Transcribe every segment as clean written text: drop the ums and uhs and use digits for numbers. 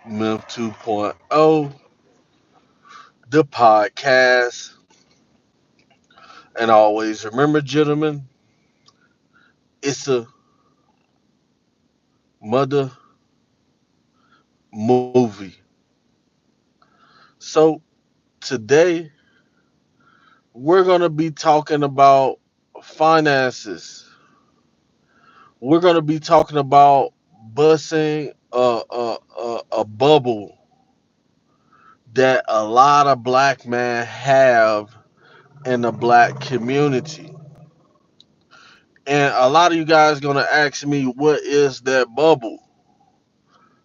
Myth 2.0, the podcast. And always remember, gentlemen, it's a mother movie. So today we're going to be talking about finances. We're going to be talking about busting a bubble that a lot of black men have in the black community. And a lot of you guys going to ask me, what is that bubble?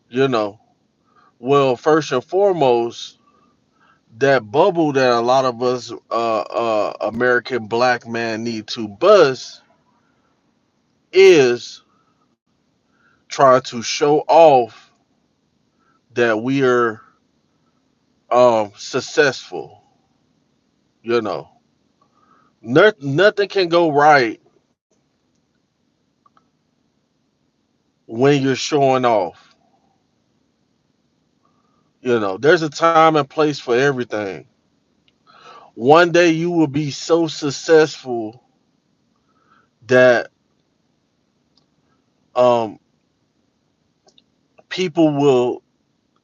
You know, well, first and foremost, that bubble that a lot of us American black men need to bust is trying to show off that we are successful. You know, nothing can go right when you're showing off. You know, there's a time and place for everything. One day you will be so successful that um, people will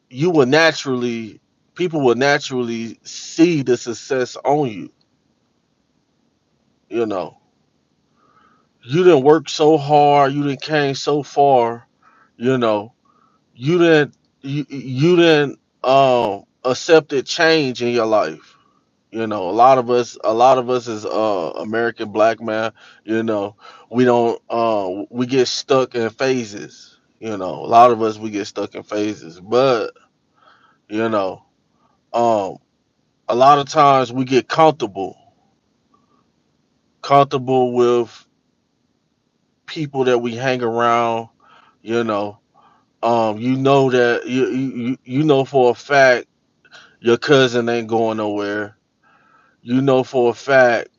you will naturally people will naturally see the success on you. You know, you didn't work so hard, you didn't came so far. You know, you didn't accepted change in your life. You know, a lot of us is American black man. You know, we don't we get stuck in phases. You know, a lot of us we get stuck in phases, but you know, um a lot of times we get comfortable with people that we hang around. You know, you know that you know for a fact your cousin ain't going nowhere. You know for a fact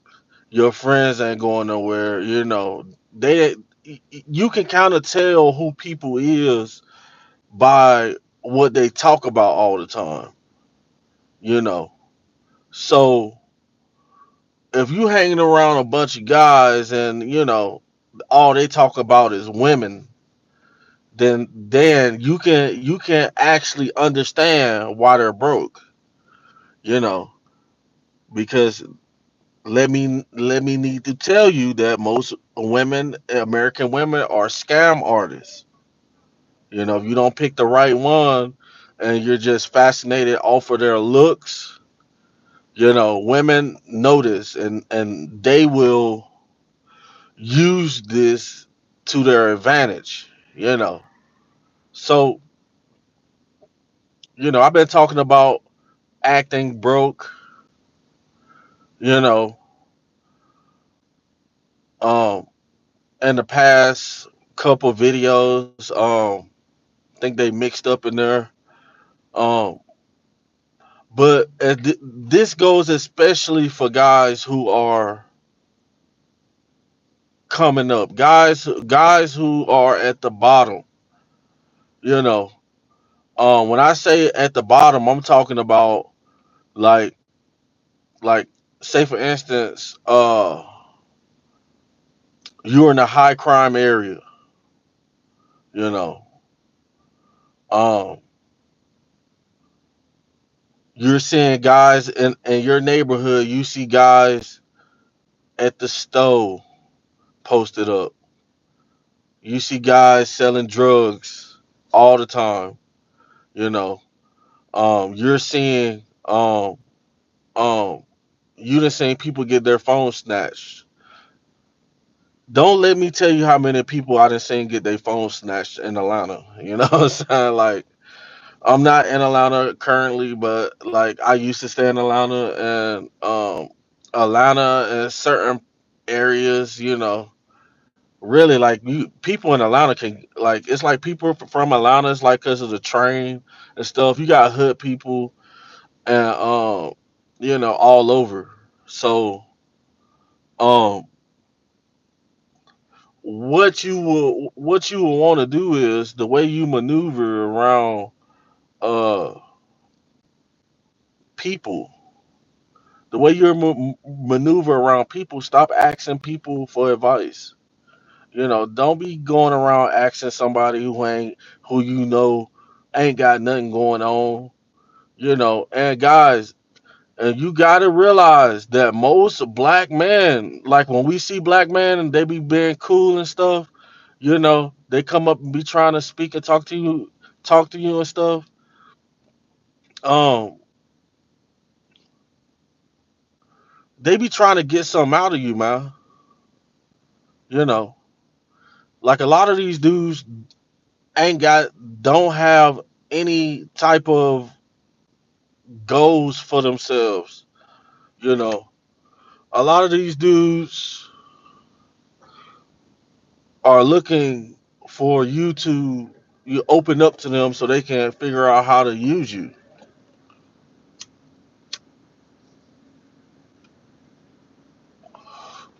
your friends ain't going nowhere. You know, they you can kind of tell who people is by what they talk about all the time. You know, so if you hanging around a bunch of guys and all they talk about is women, then you can actually understand why they're broke. You know, because let me need to tell you that most women, American women, are scam artists. You know, if you don't pick the right one and you're just fascinated off of their looks, women notice and they will use this to their advantage. You know, so I've been talking about acting broke. You know, um, in the past couple videos, I think they mixed up in there. Um, but this goes especially for guys who are coming up, guys who are at the bottom. You know, when I say at the bottom, I'm talking about like like say for instance, you're in a high crime area. You know, um, you're seeing guys in your neighborhood. You see guys at the stove posted up. You see guys selling drugs all the time. You know, you're seeing um you done seen people get their phone snatched. Don't let me tell you how many people I done seen get their phone snatched in Atlanta. You know what I'm saying? Like, I'm not in Atlanta currently, but like I used to stay in Atlanta, and Atlanta and certain areas, really like people in Atlanta can like it's like people from Atlanta. It's like because of the train and stuff. You got hood people and all over. So um, what you will want to do is the way you maneuver around uh people, the way you maneuver around people. Stop asking people for advice. Don't be going around asking somebody who ain't got nothing going on. And guys, and you gotta realize that most black men, like when we see black men and they be being cool and stuff, they come up and be trying to speak and talk to you and stuff. Um, they be trying to get something out of you, man. You know, like a lot of these dudes don't have any type of goals for themselves. You know, a lot of these dudes are looking for you open up to them so they can figure out how to use you.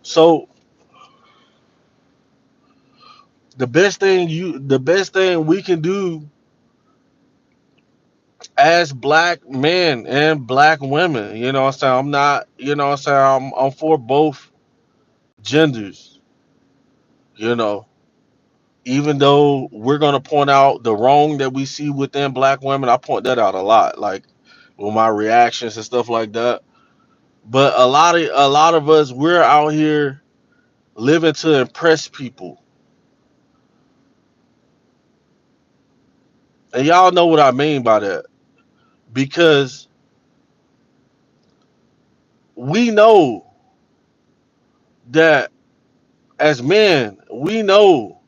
So the best thing we can do as black men and black women, what I'm saying? I'm not, what I'm saying? I'm for both genders, you know. Even though we're gonna point out the wrong that we see within black women, I point that out a lot, like with my reactions and stuff like that. But a lot of us, we're out here living to impress people, and y'all know what I mean by that, because we know that as men, we know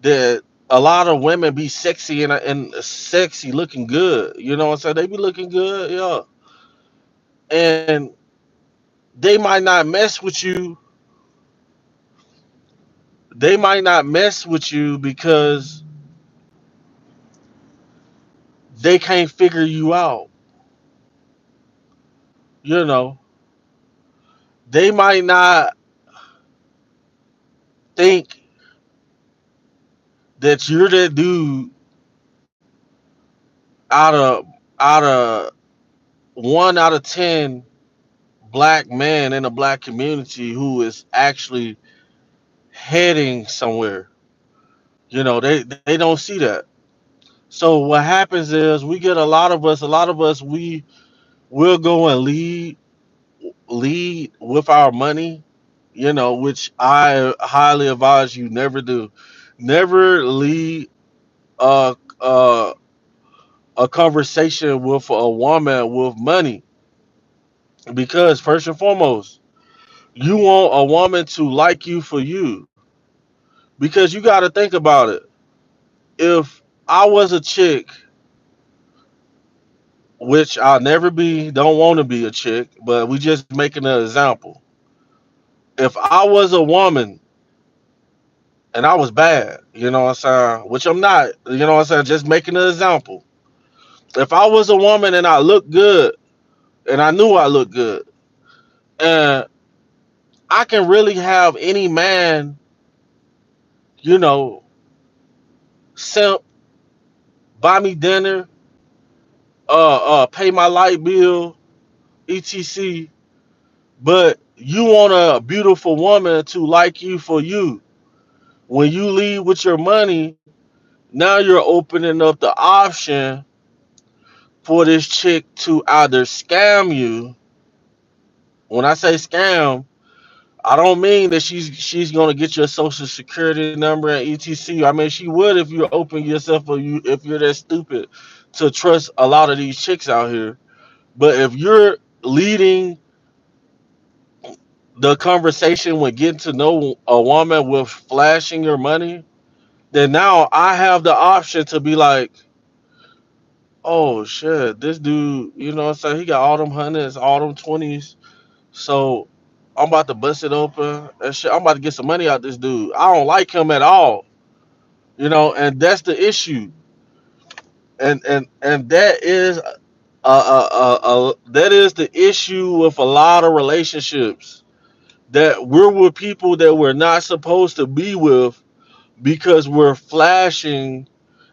that a lot of women be sexy and sexy looking good. You know what I'm saying? They be looking good, yeah. And they might not mess with you. They might not mess with you because they can't figure you out. You know, they might not think that you're that dude out of out of 1 out of 10 black men in the black community who is actually heading somewhere. They don't see that. So what happens is we get a lot of us we will go and lead with our money, which I highly advise you never do. Never lead a a, a conversation with a woman with money, because first and foremost, you want a woman to like you for you, because you got to think about it. If I was a chick, which I'll never be, don't want to be a chick, but we just making an example. If I was a woman and I was bad, what I'm saying, which I'm not, what I'm saying, just making an example. If I was a woman and I looked good and I knew I looked good, and I can really have any man, you know, simp, buy me dinner, pay my light bill, etc. But you want a beautiful woman to like you for you. When you leave with your money, now you're opening up the option for this chick to either scam you. When I say scam, I don't mean that she's gonna get your social security number and etc. I mean she would if you open yourself, or if you're that stupid to trust a lot of these chicks out here. But if you're leading the conversation with getting to know a woman with flashing your money, then now I have the option to be like, oh shit, this dude, what I'm saying, he got all them hundreds, all them twenties. So I'm about to bust it open and shit. I'm about to get some money out this dude. I don't like him at all, and that's the issue. And that is the issue with a lot of relationships, that we're with people that we're not supposed to be with because we're flashing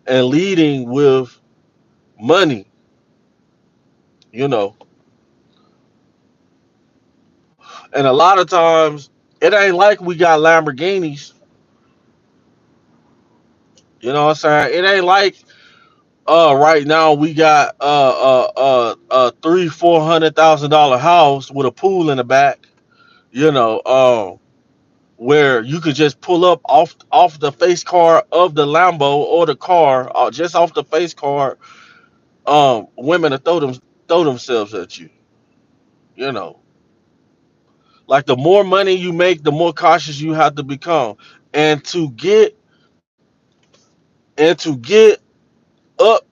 and leading with money, you know. And a lot of times, it ain't like we got Lamborghinis. You know what I'm saying? It ain't like right now we got $300,000-$400,000 house with a pool in the back. You know, where you could just pull up off the face card of the Lambo or the car, just off the face card. Women to throw themselves at you. You know, like the more money you make, the more cautious you have to become, and to get up,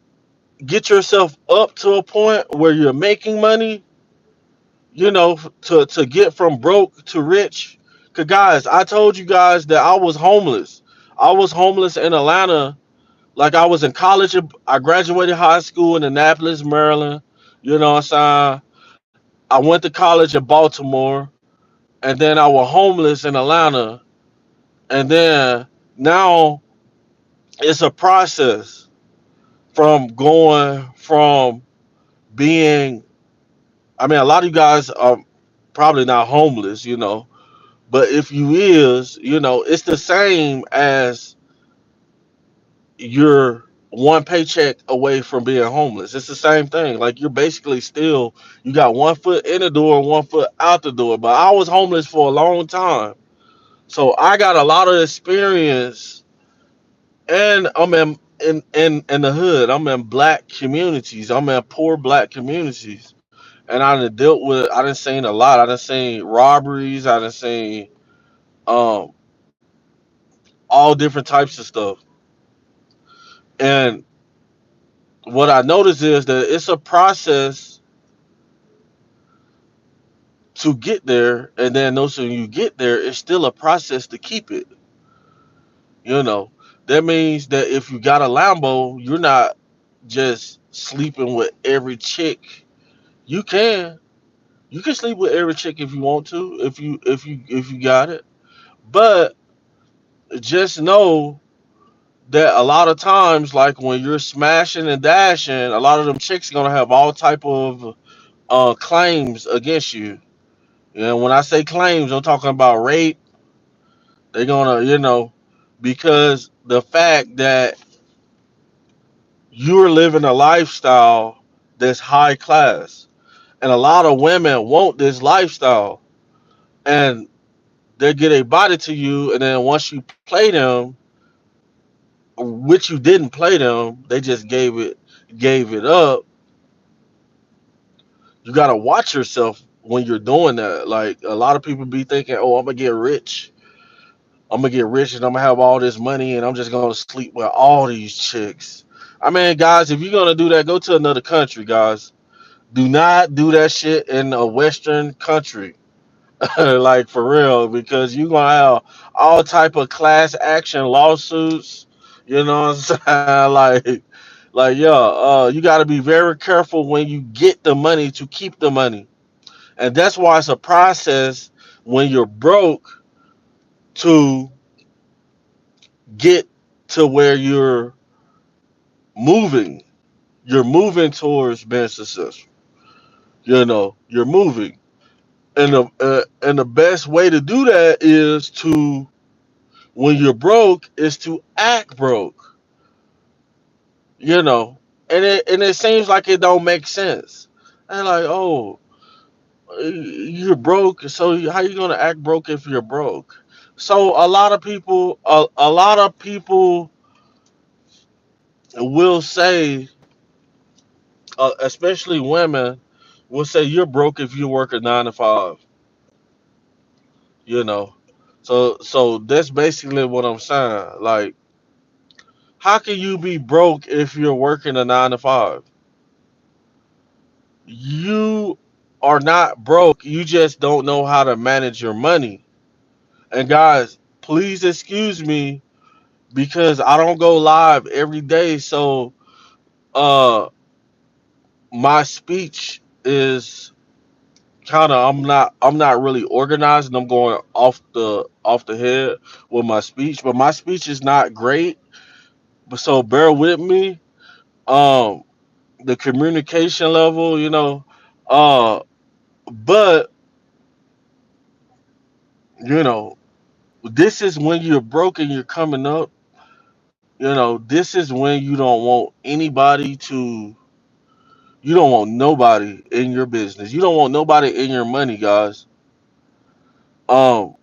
get yourself up to a point where you're making money. You know, to get from broke to rich. Cause guys, I told you guys that I was homeless. I was homeless in Atlanta. Like I was in college. I graduated high school in Annapolis, Maryland. You know what I'm saying? I went to college in Baltimore, and then I was homeless in Atlanta, and then now it's a process from going from being. I mean, a lot of you guys are probably not homeless, but if you is, it's the same as you're one paycheck away from being homeless. It's the same thing. Like you're basically still you got one foot in the door, one foot out the door. But I was homeless for a long time. So I got a lot of experience, and I'm in the hood. I'm in black communities. I'm in poor black communities. And I done seen a lot. I done seen robberies, I done seen um all different types of stuff. And what I noticed is that it's a process to get there, and then also when you get there, it's still a process to keep it. You know, that means that if you got a Lambo, you're not just sleeping with every chick. You can, you can sleep with every chick if you want to, if you got it. But just know that a lot of times, like when you're smashing and dashing, a lot of them chicks gonna have all type of claims against you. When I say claims, I'm talking about rape. They're gonna, because the fact that you're living a lifestyle that's high class, and a lot of women want this lifestyle, and they get a body to you, and then once you play them, which you didn't play them, they just gave it up. You gotta watch yourself when you're doing that. Like a lot of people be thinking, "Oh, I'm gonna get rich. I'm gonna get rich, and I'm gonna have all this money, and I'm just gonna sleep with all these chicks." I mean, guys, if you're gonna do that, go to another country, guys. Do not do that shit in a Western country, like for real, because you're gonna have all type of class action lawsuits. You know what I'm saying? Like, yeah, you got to be very careful when you get the money to keep the money. And that's why it's a process when you're broke to get to where moving. You're moving towards being successful. You're moving. And the best way to do that is to when you're broke is to act broke. You know. And it seems like it don't make sense. And like, oh, you're broke, so how you gonna act broke if you're broke? So a lot of people will say, especially women, will say you're broke if you work a 9 to 5. You know, so that's basically what I'm saying. Like, how can you be broke if you're working a 9 to 5? You are not broke. You just don't know how to manage your money. And guys, please excuse me because I don't go live every day. So uh my speech is kind of I'm not really organized, and I'm going off the head with my speech, but my speech is not great. But so bear with me. Um the communication level, uh but you know this is when you're broke and you're coming up. This is when you don't want nobody in your business, you don't want nobody in your money, guys. um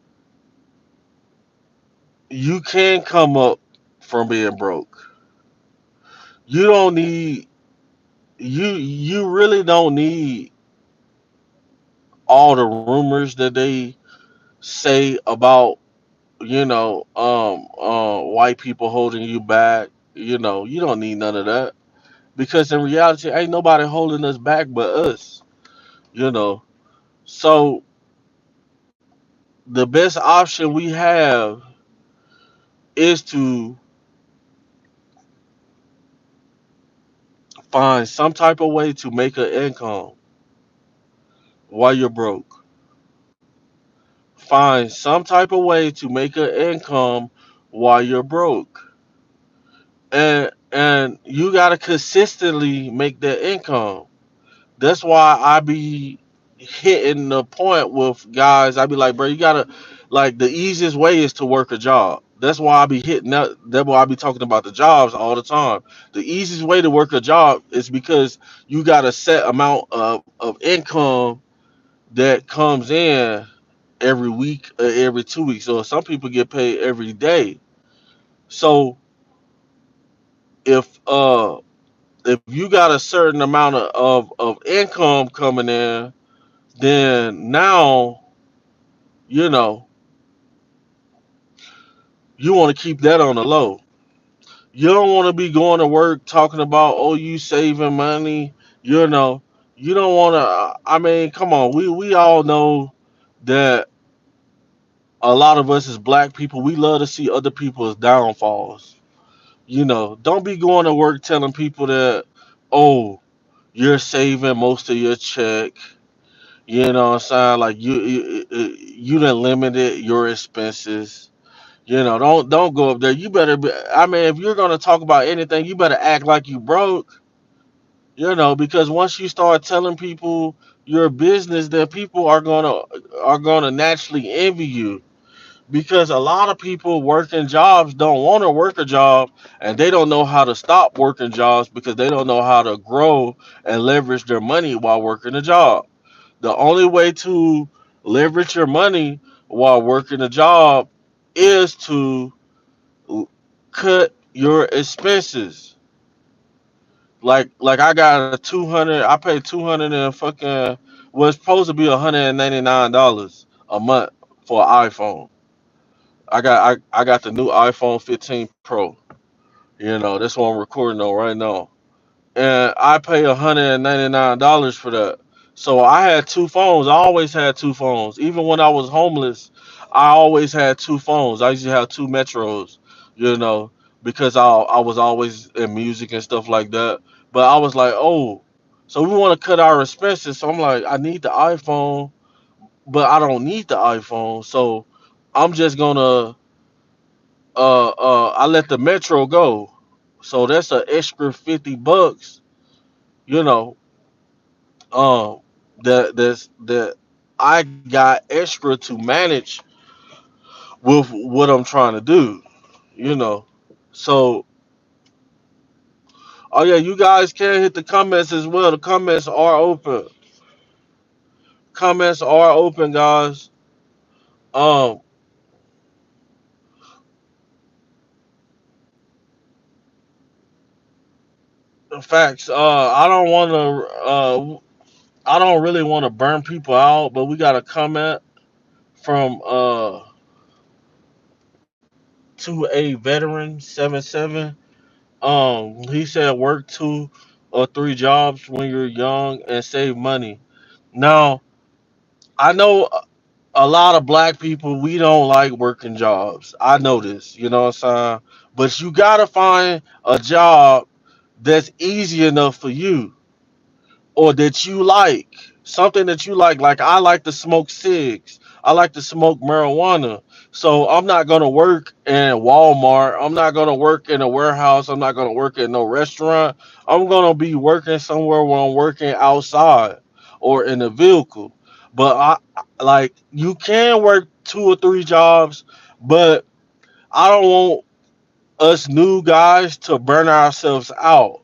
you can come up from being broke. You don't need you really don't need all the rumors that they say about white people holding you back. You don't need none of that, because in reality ain't nobody holding us back but us. you know so the best option we have is to find some type of way to make an income while you're broke. Find some type of way to make an income while you're broke. And you gotta consistently make that income. That's why I be hitting the point with guys. I be like, bro, you gotta, like, the easiest way is to work a job. That's why I be hitting that. That's why I be talking about the jobs all the time. The easiest way to work a job is because you got a set amount of income that comes in every week or every 2 weeks. So some people get paid every day. So if uh if you got a certain amount of income coming in, then now you know you want to keep that on the low. You don't want to be going to work talking about, oh, you saving money. You know, you don't want to. I mean, come on. We all know that a lot of us as black people, we love to see other people's downfalls. Don't be going to work telling people that, oh, you're saving most of your check. You know what I'm saying? Like you done limited your expenses. Don't go up there. You better be, I mean, if you're gonna talk about anything, you better act like you broke. Because once you start telling people your business, then people are gonna naturally envy you. Because a lot of people working jobs don't want to work a job, and they don't know how to stop working jobs because they don't know how to grow and leverage their money while working a job. The only way to leverage your money while working a job is to cut your expenses. Like I got a 200. I paid 200 and fucking was supposed to be $199 a month for an iPhone. I got the new iPhone 15 Pro. That's what I'm recording on right now, and I pay $199 for that. So I had two phones. I always had two phones. Even when I was homeless, I always had two phones. I used to have two Metros, you know, because I was always in music and stuff like that. But I was like, oh, so we want to cut our expenses. So I'm like, I need the iPhone, but I don't need the iPhone. So I'm just gonna I let the Metro go. So that's an extra $50, you know, um that I got extra to manage with what I'm trying to do, you know. So, oh yeah, you guys can hit the comments as well. The comments are open. Comments are open, guys. Um, Facts. I don't really want to burn people out, but we got a comment from to a veteran 77. He said work 2 or 3 jobs when you're young and save money. Now, I know a lot of black people, we don't like working jobs. I know this, you know what I'm saying? But you gotta find a job that's easy enough for you, or that you like. Something that you like. Like I like to smoke cigs. I like to smoke marijuana. So I'm not gonna work in Walmart. I'm not gonna work in a warehouse. I'm not gonna work in no restaurant. I'm gonna be working somewhere where I'm working outside or in a vehicle. But like you can work two or three jobs, but I don't want us new guys to burn ourselves out.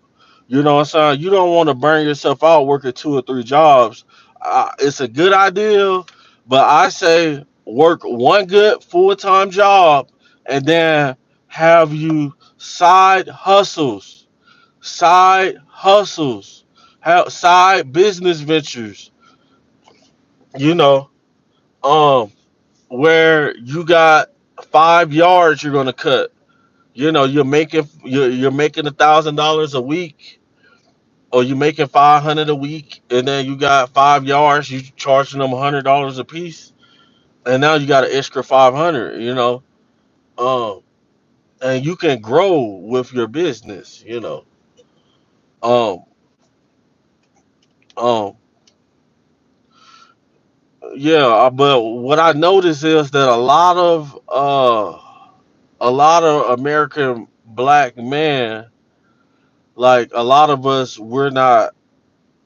You know what I'm saying? You don't want to burn yourself out working two or three jobs. It's a good idea, but I say work one good full time job and then have you side hustles, have side business ventures. You know, um, where you got 5 yards you're gonna cut. You know, you're making $1,000 a week, or you're making 500 a week, and then you got 5 yards. You charging them $100 a piece, and now you got an extra 500. Um, and you can grow with your business. Um, um, yeah. But what I notice is that a lot of American black men, like a lot of us, we're not.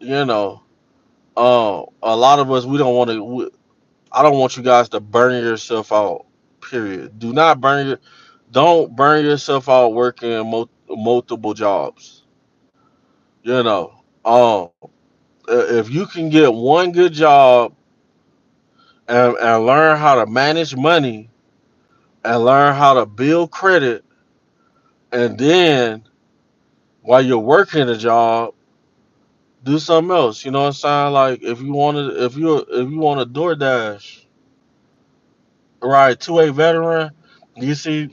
You know, a lot of us, we don't want to. I don't want you guys to burn yourself out. Period. Don't burn yourself out working multiple jobs. You know, if you can get one good job and learn how to manage money and learn how to build credit, and then while you're working a job, do something else. You know what I'm saying? Like if you want to DoorDash, right, to a veteran, you see.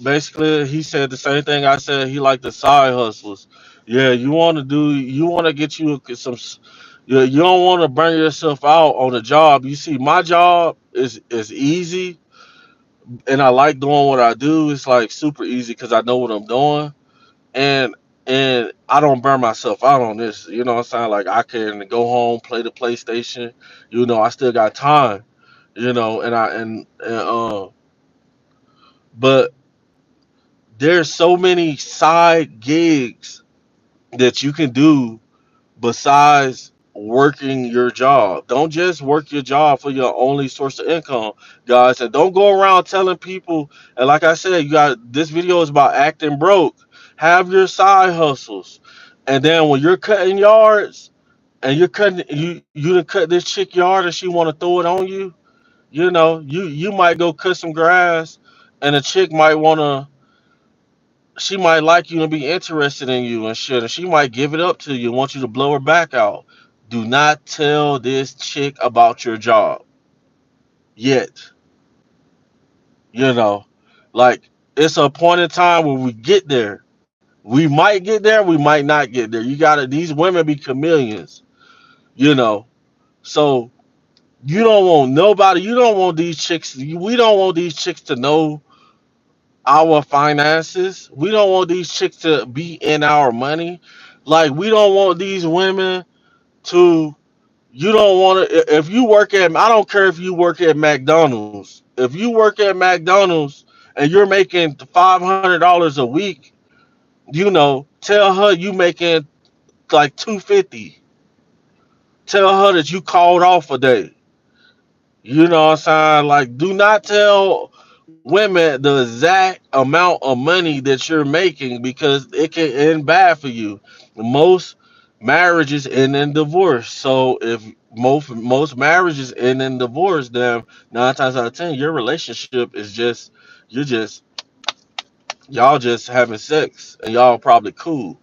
Basically, he said the same thing I said. He liked the side hustles. Yeah, you want to get you some. You don't want to burn yourself out on a job. You see, my job is easy, and I like doing what I do. It's like super easy because I know what I'm doing, and I don't burn myself out on this. You know what I'm saying? Like I can go home, play the PlayStation. I still got time. But there's so many side gigs that you can do besides working your job. Don't just work your job for your only source of income, guys. And don't go around telling people. And like I said, you got this video is about acting broke. Have your side hustles. And then when you're cutting yards and you done cut this chick yard and she want to throw it on you, you might go cut some grass and a chick might want to she might like you and be interested in you and shit, and she might give it up to you and want you to blow her back out. Do not tell this chick about your job yet. You know, like it's a point in time when we get there. We might get there, we might not get there. You gotta these women be chameleons, you know. So you don't want these chicks, we don't want these chicks to know our finances. We don't want these chicks to be in our money. Like we don't want these women to. You don't want to. If you work at, I don't care if you work at McDonald's. If you work at McDonald's and you're making $500 a week, tell her you making like 250. Tell her that you called off a day. You know what I'm saying? Like, do not tell women the exact amount of money that you're making because it can end bad for you. Most marriages end in divorce. So if most marriages end in divorce, then 9 times out of 10, your relationship is just you're just y'all just having sex and y'all probably cool.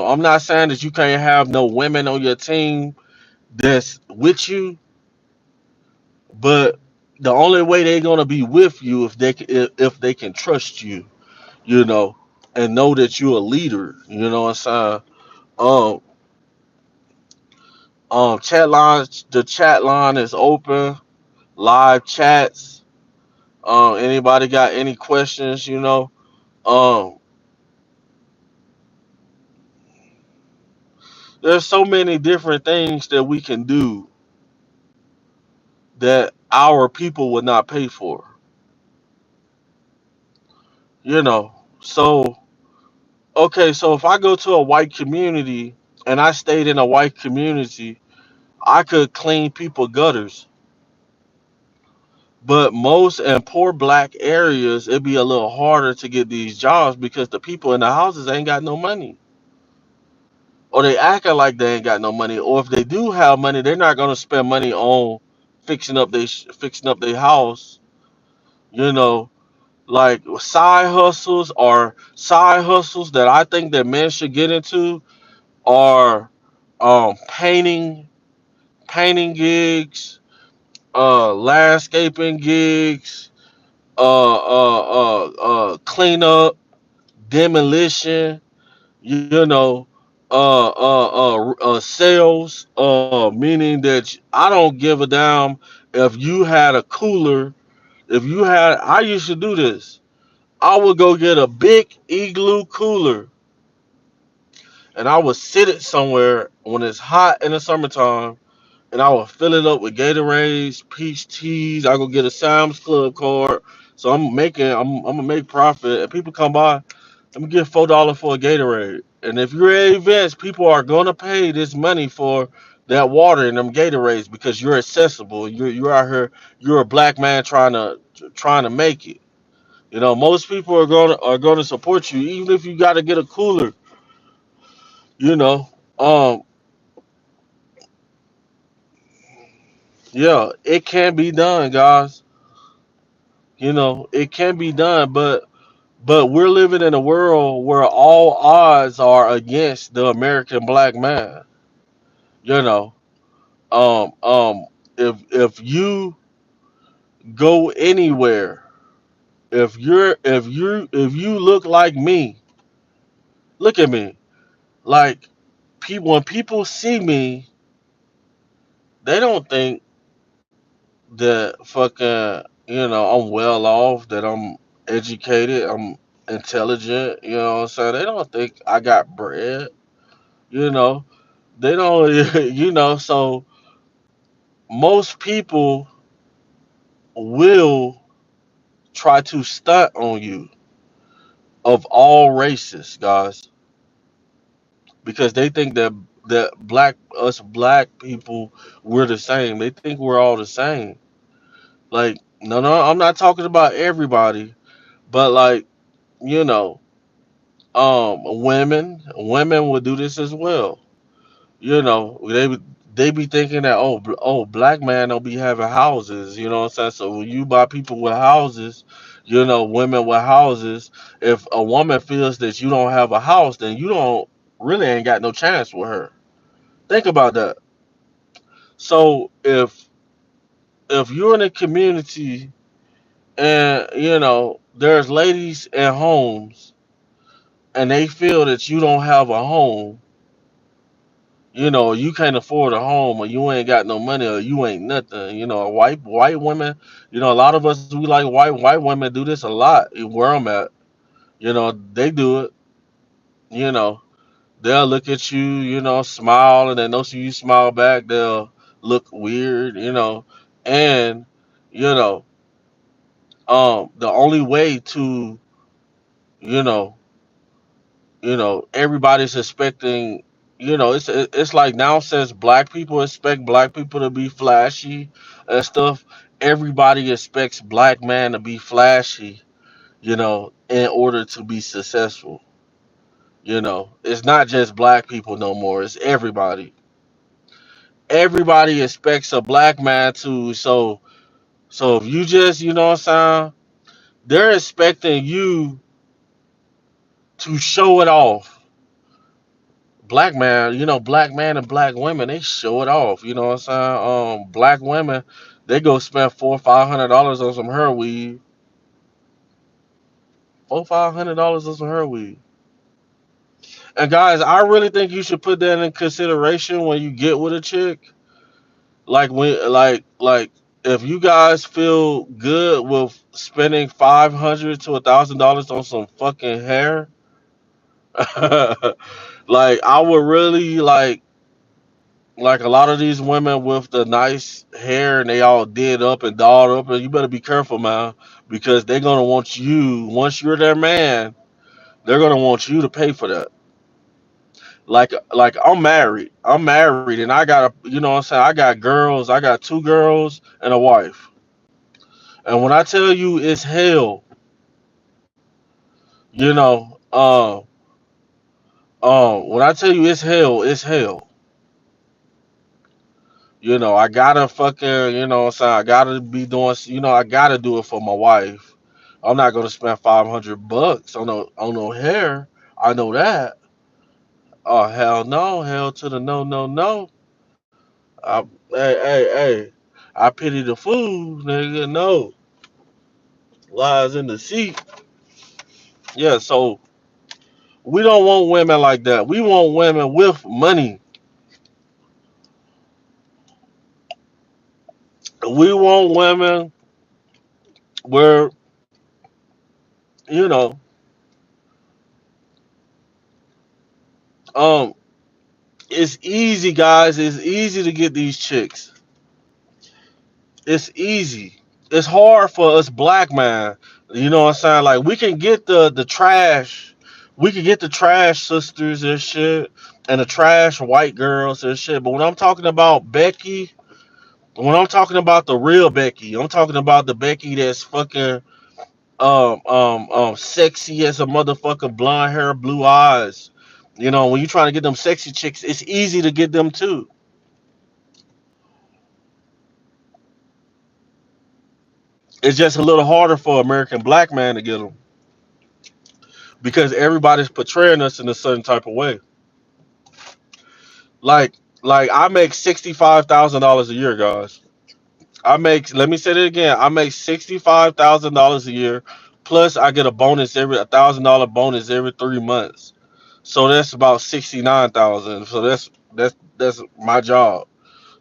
I'm not saying that you can't have no women on your team that's with you, but the only way they're gonna be with you if they can trust you, you know, and know that you're a leader. You know what I'm saying? Um, the chat line is open, live chats. Anybody got any questions? Um, there's so many different things that we can do that our people would not pay for. You know. So okay, so if I go to a white community and I stayed in a white community, I could clean people gutters. But most in poor black areas, it'd be a little harder to get these jobs because the people in the houses ain't got no money. Or they acting like they ain't got no money. Or if they do have money, they're not gonna spend money on fixing up their house. You know, like side hustles that I think that men should get into are painting gigs, landscaping gigs, cleanup, demolition, you know, sales, meaning that I don't give a damn if you had a cooler. If you had, I used to do this. I would go get a big igloo cooler and I would sit it somewhere when it's hot in the summertime and I would fill it up with Gatorades, peach teas. I go get a Sam's Club card. So I'm gonna make profit and people come by, let me get $4 for a Gatorade. And if you're at events, people are gonna pay this money for that water and them Gatorades because you're accessible. You're out here. You're a black man trying to make it. You know, most people are gonna support you, even if you got to get a cooler. You know, um, yeah, it can be done, guys. You know, it can be done, but we're living in a world where all odds are against the American black man. You know, um, um, if you go anywhere, if you look like me, look at me. Like people when people see me, they don't think that fucking I'm well off, that I'm educated, I'm intelligent. You know what I'm saying? They don't think I got bread. You know, they don't. So most people will try to stunt on you of all races, guys, because they think that black people, we're the same. They think we're all the same. Like, no, I'm not talking about everybody, but like, you know, women would do this as well. You know, they be thinking that, black man don't be having houses. You know what I'm saying? So when you buy people with houses, women with houses, if a woman feels that you don't have a house, then you don't really ain't got no chance with her. Think about that. So if you're in a community and there's ladies at homes and they feel that you don't have a home, you can't afford a home, or you ain't got no money, or you ain't nothing. White women, a lot of us, we like white women do this a lot where I'm at. They do it. You know, they'll look at you, smile, and then see you smile back, they'll look weird, and you know, the only way to, you know, everybody's expecting, it's like now since black people expect black people to be flashy and stuff, everybody expects black man to be flashy, in order to be successful. It's not just black people no more, it's everybody expects a black man to, so if you just, what I'm saying, they're expecting you to show it off. Black man and black women, they show it off. You know what I'm saying? Black women, they go spend $400-500 on some hair weave. $400-500 on some hair weave. And guys, I really think you should put that in consideration when you get with a chick. Like if you guys feel good with spending $500 to $1,000 on some fucking hair, like I would really Like a lot of these women with the nice hair and they all did up and dolled up, and you better be careful, man, because they're gonna want you once you're their man. They're gonna want you to pay for that. Like I'm married. I'm married, and I got a you know what I'm saying. I got girls. I got two girls and a wife. And when I tell you it's hell, you know, when I tell you it's hell, it's hell. I gotta fucking, what I'm saying, I gotta be doing, I gotta do it for my wife. I'm not gonna spend $500 on no hair. I know that. Oh hell no, hell to the no, no, no. I, hey. I pity the fool, nigga. No lies in the seat. Yeah, so we don't want women like that. We want women with money. We want women where you know, um, it's easy, guys. It's easy to get these chicks. It's easy. It's hard for us black man. You know what I'm saying? Like we can get the trash. We can get the trash sisters and shit and the trash white girls and shit. But when I'm talking about Becky, when I'm talking about the real Becky, I'm talking about the Becky that's fucking sexy as a motherfucker, blonde hair, blue eyes. When you're trying to get them sexy chicks, it's easy to get them too. It's just a little harder for American black man to get them because everybody's portraying us in a certain type of way. Like, like I make $65,000 a year, guys. Let me say it again. I make $65,000 a year, plus I get $1,000 bonus every 3 months. So that's about 69,000. So that's my job.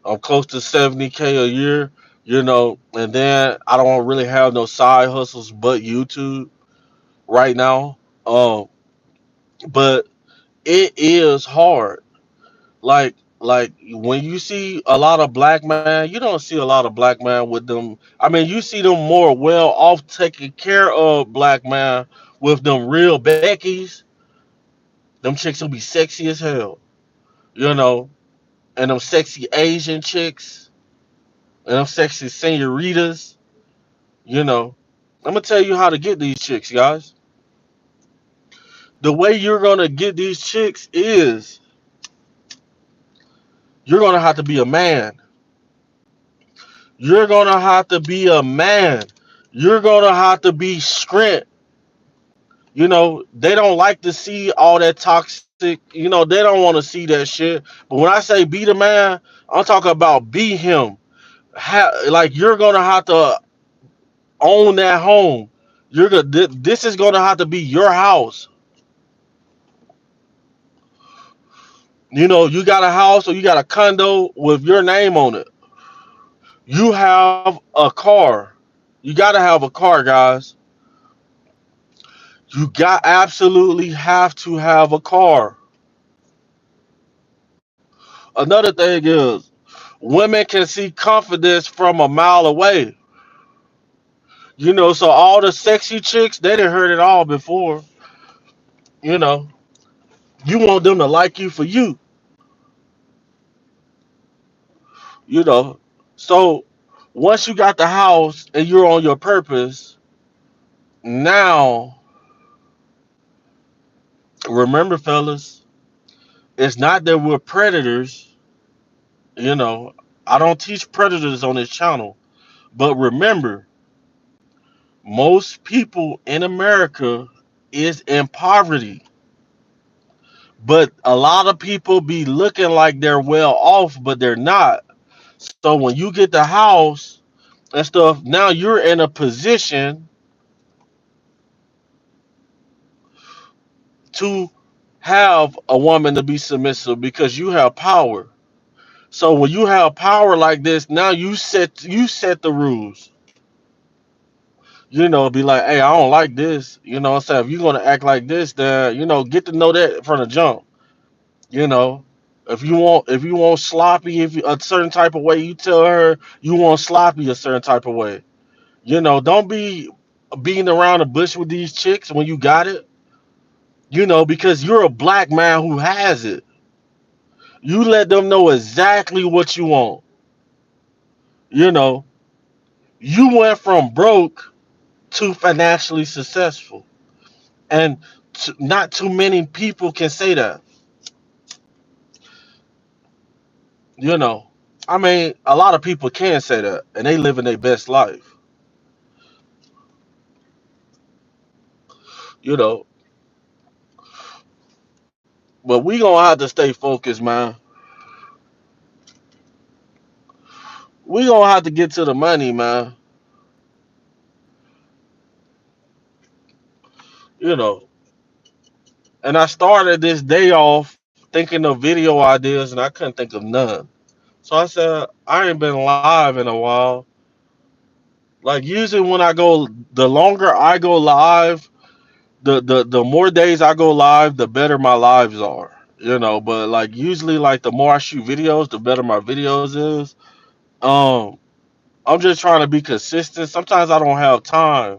I'm close to 70K a year, and then I don't really have no side hustles but YouTube right now. Um, but it is hard. Like when you see a lot of black man, you don't see a lot of black man with them. I mean, you see them more well off taking care of black man with them real Beckies. Them chicks will be sexy as hell, you know, and them sexy Asian chicks and them sexy senoritas, you know. I'm gonna tell you how to get these chicks, guys. The way you're gonna get these chicks is you're gonna have to be a man. You're gonna have to be a man. You're gonna have to be strength. They don't like to see all that toxic. They don't want to see that shit. But when I say be the man, I'm talking about be him. Like you're gonna have to own that home. This is gonna have to be your house. You got a house or you got a condo with your name on it. You have a car. You gotta have a car, guys. You got absolutely have to have a car. Another thing is women can see confidence from a mile away. So all the sexy chicks, they didn't heard it all before. You know, you want them to like you for you. You know, so once you got the house and you're on your purpose, now remember, fellas, it's not that we're predators. You know, I don't teach predators on this channel, but remember, most people in America is in poverty. But a lot of people be looking like they're well off, but they're not. So when you get the house and stuff, now you're in a position to have a woman to be submissive because you have power. So when you have power like this, now you set the rules. Be like, hey, I don't like this. What I'm saying? If you're gonna act like this, then get to know that from the jump. You know, If you want sloppy, if you, a certain type of way, you tell her you want sloppy a certain type of way. Don't be beating around the bush with these chicks when you got it. Because you're a black man who has it. You let them know exactly what you want. You know, you went from broke to financially successful, and not too many people can say that. You know, I mean, a lot of people can say that, and they living their best life. You know, but we gonna have to stay focused, man. We gonna have to get to the money, man. You know, and I started this day off thinking of video ideas, and I couldn't think of none. So I said, I ain't been live in a while. Like usually when I go, the longer I go live, the more days I go live, the better my lives are. But like usually like the more I shoot videos, the better my videos is. Um, I'm just trying to be consistent. Sometimes I don't have time.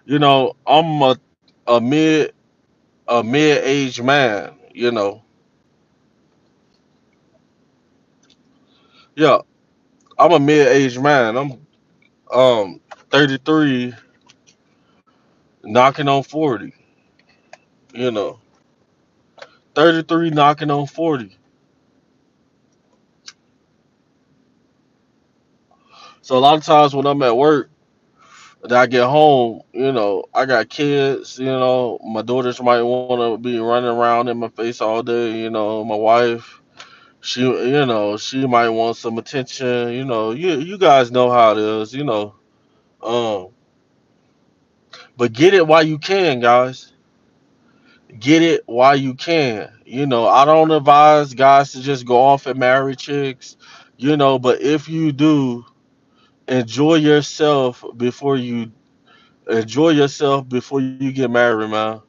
I'm a mid a mid aged man. Yeah, I'm a mid aged man. I'm 33, knocking on 40. You know, 33, knocking on 40. So a lot of times when I'm at work, that I get home, I got kids, my daughters might want to be running around in my face all day, my wife, she might want some attention, you guys know how it is. Um, but get it while you can, guys. Get it while you can. I don't advise guys to just go off and marry chicks, but if you do, enjoy yourself before you enjoy yourself before you get married, man.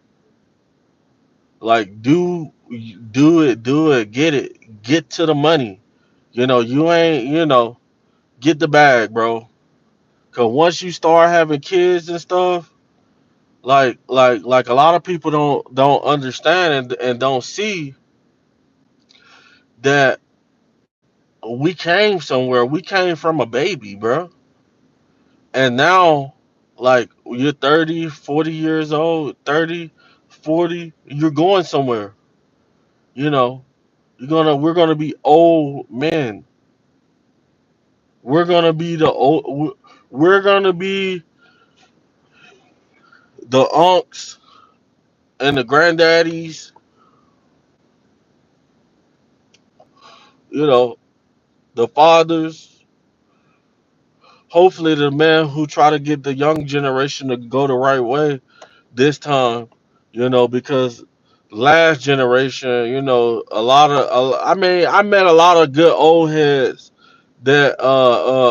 Like do it, get to the money. You ain't, get the bag, bro. Cause once you start having kids and stuff, like a lot of people don't understand and don't see that we came somewhere. We came from a baby, bro. And now, like you're 30, 40 years old, 30, 40, you're going somewhere. You know, we're gonna be old men. We're gonna be the old. We're gonna be the unks and the granddaddies. You know, the fathers. Hopefully, the men who try to get the young generation to go the right way this time. Because last generation, a lot of. I mean, I met a lot of good old heads that I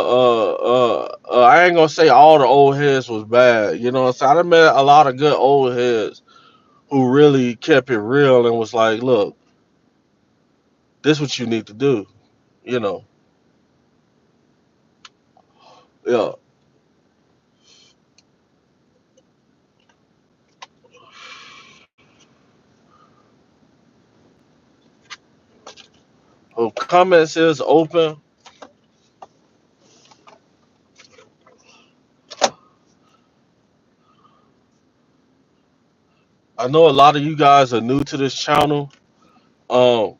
ain't gonna say all the old heads was bad. You know what I'm saying? I done met a lot of good old heads who really kept it real and was like, look, this what you need to do. You know, yeah. So comments is open. I know a lot of you guys are new to this channel. Um,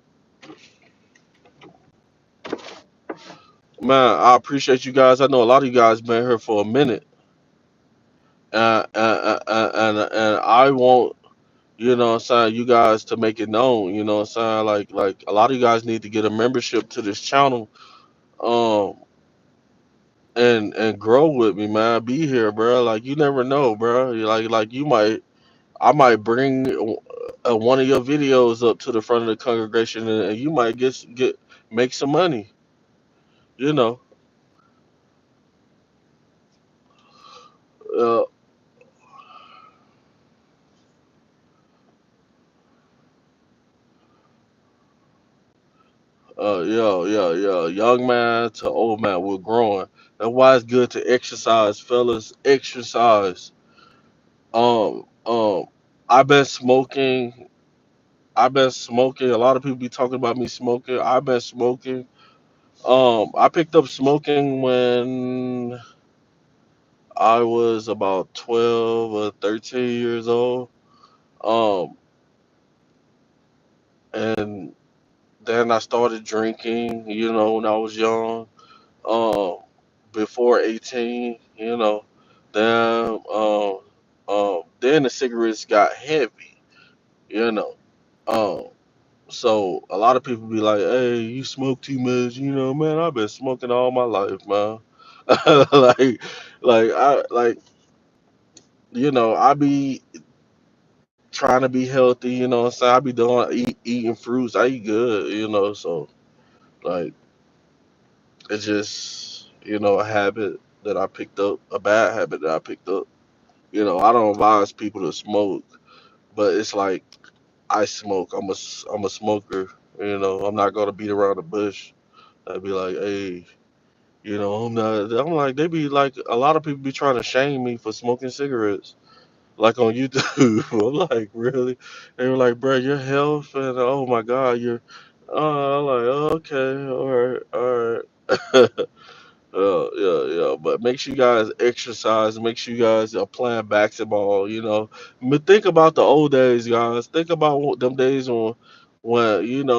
man, I appreciate you guys. I know a lot of you guys been here for a minute, and I want, what I'm saying, you guys to make it known. What I'm saying, like a lot of you guys need to get a membership to this channel. Um, and grow with me, man. Be here, bro. Like you never know, bro. Like you might, I might bring one of your videos up to the front of the congregation, and you might get make some money. You know, uh, Yeah. Young man to old man, we're growing. That's why it's good to exercise, fellas. Exercise. Um, um, I've been smoking. I've been smoking. A lot of people be talking about me smoking. I've been smoking. I picked up smoking when I was about 12 or 13 years old. Um, and then I started drinking, when I was young. Um, before 18, then the cigarettes got heavy, you know. Um, so a lot of people be like, "Hey, you smoke too much," man. I've been smoking all my life, man. like, I be trying to be healthy, what I'm saying. I be doing eating fruits. I eat good, so like it's just a habit that I picked up, a bad habit that I picked up. I don't advise people to smoke, but it's like I smoke. I'm a smoker. I'm not gonna beat around the bush. I'd be like, hey, I'm not. I'm like, they be like, a lot of people be trying to shame me for smoking cigarettes, like on YouTube. I'm like, really? They were like, bro, your health and oh my God, you're. I'm like, okay, all right. Yeah. But make sure you guys exercise. Make sure you guys are playing basketball. But think about the old days, guys. Think about them days when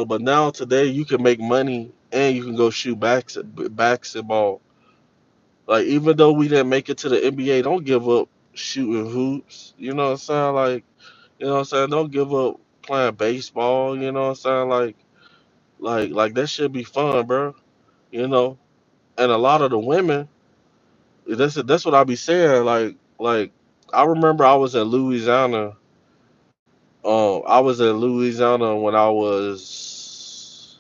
But now today you can make money and you can go shoot basketball. Like even though we didn't make it to the NBA, don't give up shooting hoops. You know what I'm saying? Like don't give up playing baseball. You know what I'm saying? Like that should be fun, bro. You know. And a lot of the women. That's what I be saying. Like I remember I was in Louisiana when I was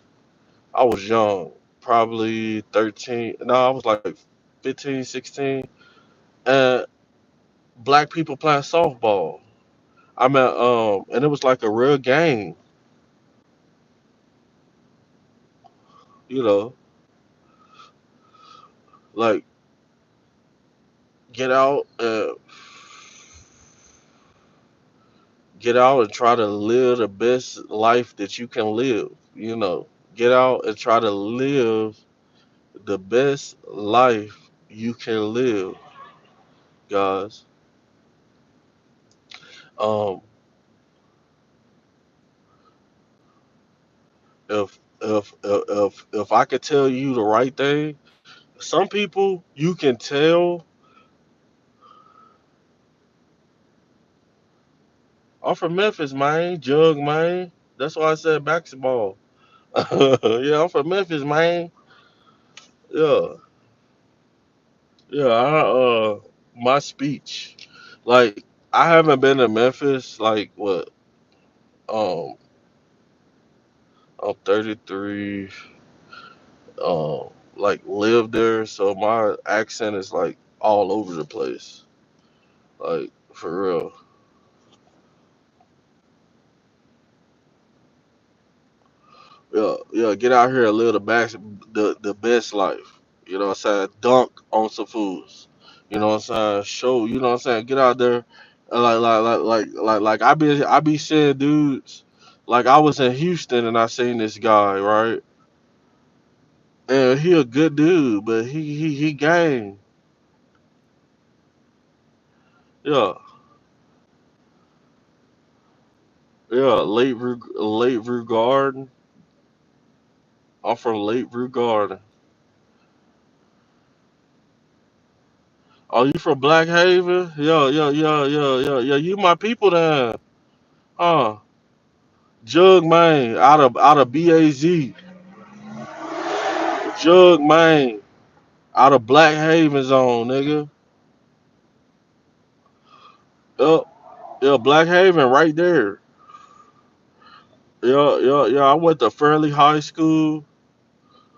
young, probably 13. No, I was like 15, 16, and black people playing softball. I mean, and it was like a real game. You know, like get out, get out and try to live the best life that you can live. Get out and try to live the best life you can live, guys. Um, if I could tell you the right thing, some people you can tell. I'm from Memphis, man. Jug, man. That's why I said basketball. Yeah, I'm from Memphis, man. Yeah, yeah. My speech, like, I haven't been to Memphis. Like, what? Um, I'm 33. Like, lived there, so my accent is like all over the place. Like, for real. Yeah. Get out here and live the best life. You know what I'm saying? Dunk on some foods. You know what I'm saying? Show. You know what I'm saying? Get out there. And like I be seeing dudes. Like I was in Houston and I seen this guy, right? And he a good dude, but he gang. Yeah. Yeah. Late Rue Garden. I'm from Late Rue Garden. Oh, you from Black Haven? Yeah. You my people then. Huh? Jug man, out of BAZ. Jug man, out of Black Haven Zone, nigga. Yup, yeah, Black Haven right there. Yeah. I went to Fairleigh High School.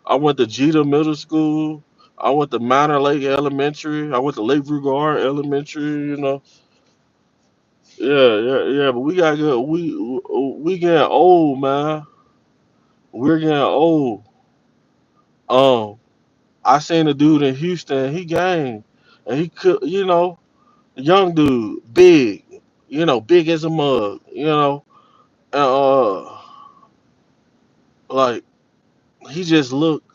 I went to Jeter Middle School. I went to Manor Lake Elementary. I went to Lake Brugard Elementary. Yeah. But we got good. We getting old, man. We're getting old. Um, I seen a dude in Houston. He gang, and he could, young dude, big, big as a mug, and like he just looked.